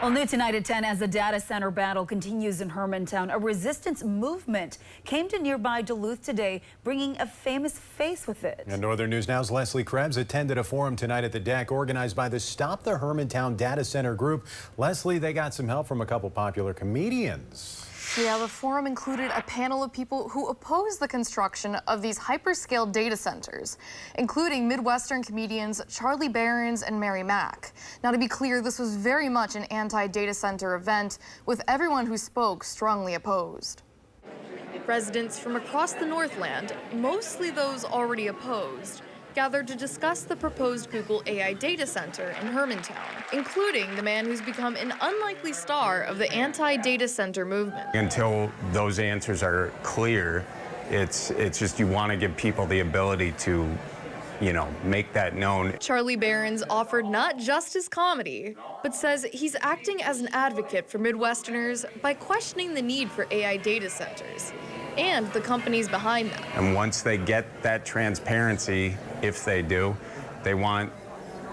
Well, new tonight at 10 as the data center battle continues in Hermantown. A resistance movement came to nearby Duluth today, bringing a famous face with it. And Northern News Now's Leslie Krebs attended a forum tonight at the deck organized by the Stop the Hermantown Data Center group. Leslie, they got some help from a couple popular comedians. Yeah, the forum included a panel of people who oppose the construction of these hyperscale data centers, including Midwestern comedians Charlie Berens and Mary Mack. Now, to be clear, this was very much an anti-data center event, with everyone who spoke strongly opposed. Residents from across the Northland, mostly those already opposed, gathered to discuss the proposed Google AI data center in Hermantown, including the man who's become an unlikely star of the anti-data center movement. Until those answers are clear, it's just you want to give people the ability to, make that known. Charlie Berens offered not just his comedy, but says he's acting as an advocate for Midwesterners by questioning the need for AI data centers and the companies behind them. And once they get that transparency, if they do, they want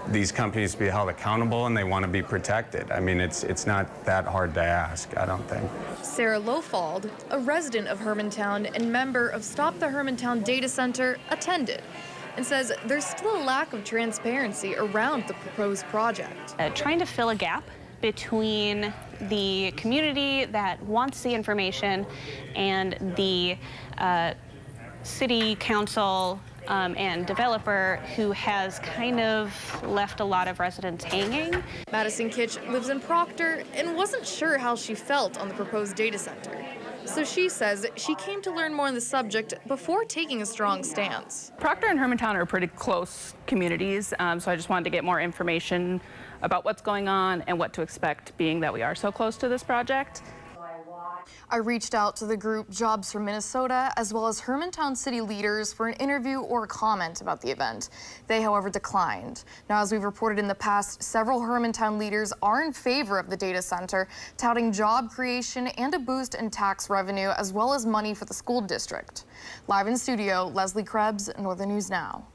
these companies to be held accountable and they want to be protected. I mean, it's not that hard to ask, I don't think. Sarah Lofald, a resident of Hermantown and member of Stop the Hermantown Data Center, attended and says there's still a lack of transparency around the proposed project. Trying to fill a gap between the community that wants the information and the city council and developer who has kind of left a lot of residents hanging. Madison Kitch lives in Proctor and wasn't sure how she felt on the proposed data center. So she says she came to learn more on the subject before taking a strong stance. Proctor and Hermantown are pretty close communities, so I just wanted to get more information about what's going on and what to expect, being that we are so close to this project. I reached out to the group Jobs for Minnesota, as well as Hermantown city leaders for an interview or a comment about the event. They, however, declined. Now, as we've reported in the past, several Hermantown leaders are in favor of the data center, touting job creation and a boost in tax revenue, as well as money for the school district. Live in studio, Leslie Krebs, Northern News Now.